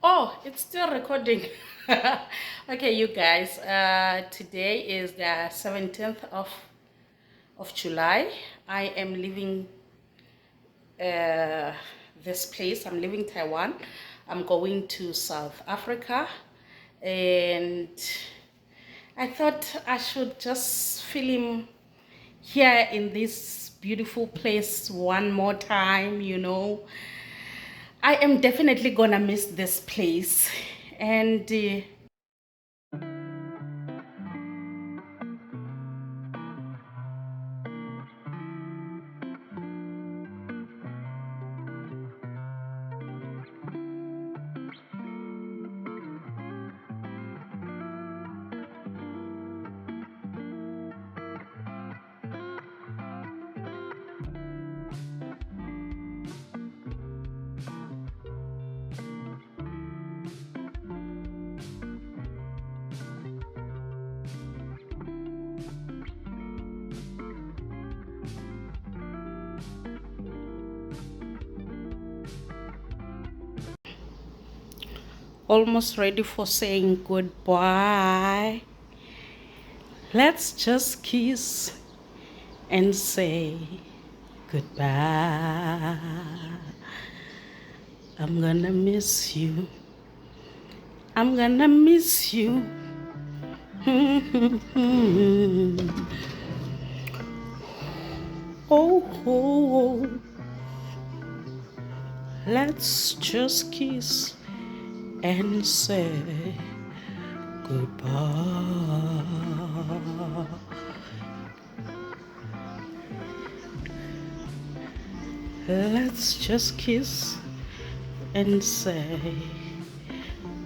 Oh, it's still recording. Okay, you guys. Today is the 17th of July. I am leaving uh, this place. I'm leaving Taiwan. I'm going to South Africa, and I thought I should just film here in this beautiful place one more time. I am definitely gonna miss this place, and almost ready for saying goodbye. Let's just kiss and say goodbye. I'm gonna miss you. I'm gonna miss you. Oh, oh, oh. Let's just kiss and say goodbye. Let's just kiss and say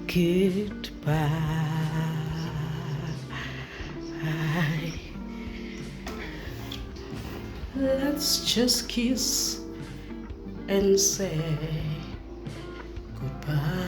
goodbye. Let's just kiss and say goodbye.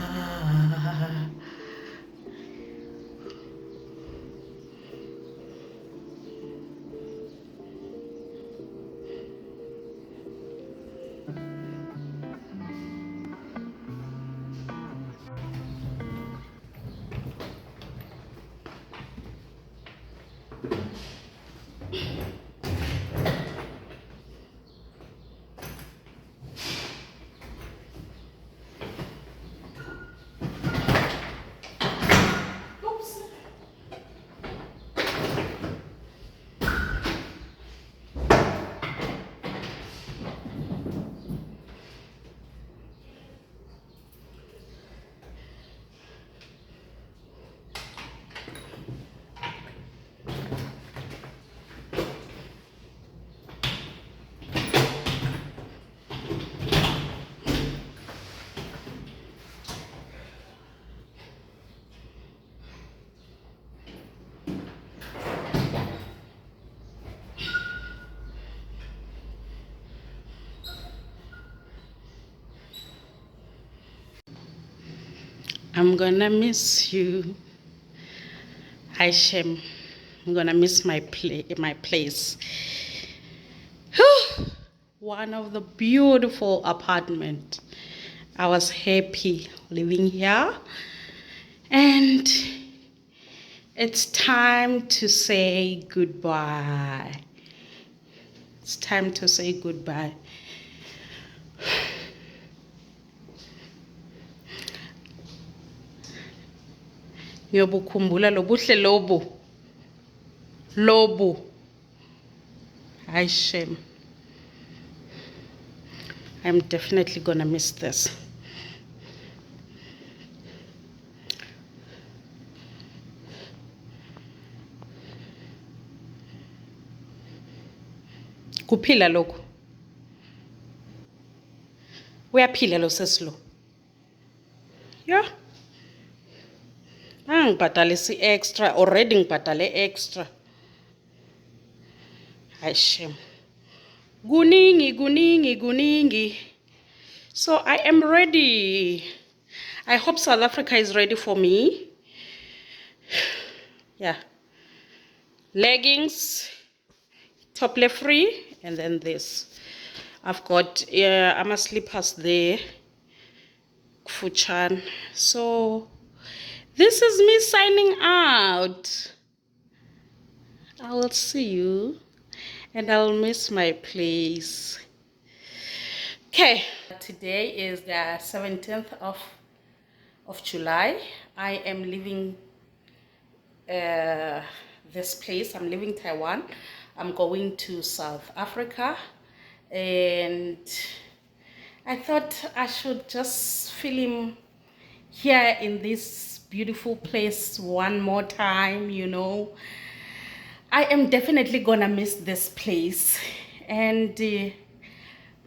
I'm gonna miss you. Hi Shem. I'm gonna miss my place. One of the beautiful apartment. I was happy living here, and it's time to say goodbye. It's time to say goodbye. Ngiyobukhumbula lobuhle lobu. Hi Shem. I'm definitely gonna miss this. Kuphila lokhu. Uyaphila lo sesilo. Yeah. Ngibhadalisi extra, already ngibhadale extra. Hayi Shem. Kuningi. So I am ready. I hope South Africa is ready for me. Yeah. Leggings, top left free, and then this. I've got ama slippers there. Fuchan. So this is me signing out. I will see you and I'll miss my place. Okay, today is the 17th of July. I am leaving this place. I'm leaving Taiwan. I'm going to South Africa, and I thought I should just film here in this beautiful place one more time. I am definitely gonna miss this place, and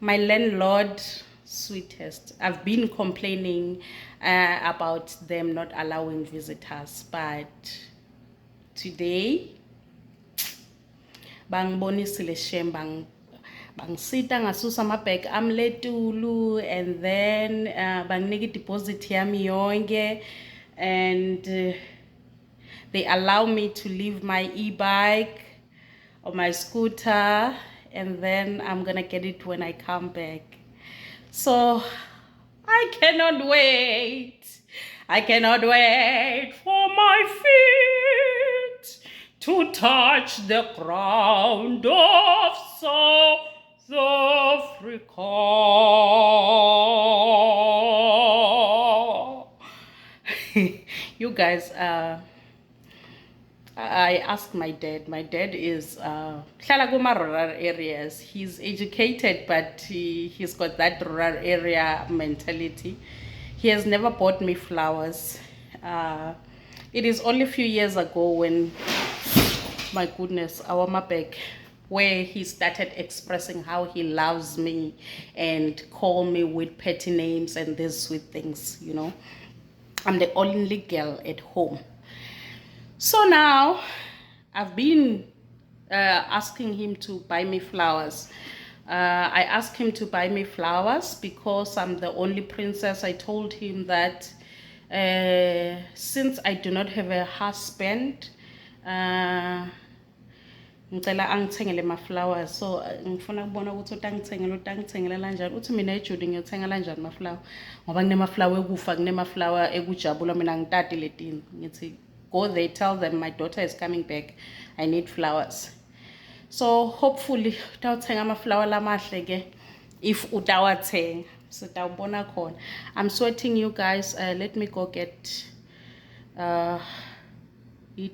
my landlord, sweetest, I've been complaining about them not allowing visitors, but today bangibonisile shem bangisita ngasusa amabheg ami letulu, and then banginika deposit yami yonke, and they allow me to leave my e-bike or my scooter, and then I'm gonna get it when I come back. So I cannot wait. I cannot wait for my feet to touch the ground of South Africa. You guys, I asked my dad. My dad is hlala kuma rural areas. He's educated, but he's got that rural area mentality. He has never bought me flowers. It is only a few years ago when, my goodness, our Mapek, where he started expressing how he loves me and call me with petty names and these sweet things. I'm the only girl at home. So now I've been asking him to buy me flowers. I asked him to buy me flowers because I'm the only princess. I told him that since I do not have a husband, ngicela angithengele ma flowers. So ngifuna ukubona ukuthi utangithengelela kanjani. Uthi mina eJudy ngiyothenga kanjani ma flower ngoba kunema flower ekufa, kunema flower ekujabula. Mina ngitati letini. Ngithi go there, tell them my daughter is coming back, I need flowers. So hopefully utawuthenga ama flower lamahle ke, if utawathenga sitawubona khona. I'm sweating, you guys. Let me go get a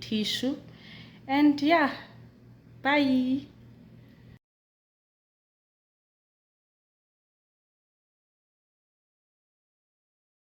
tissue, and yeah, bye.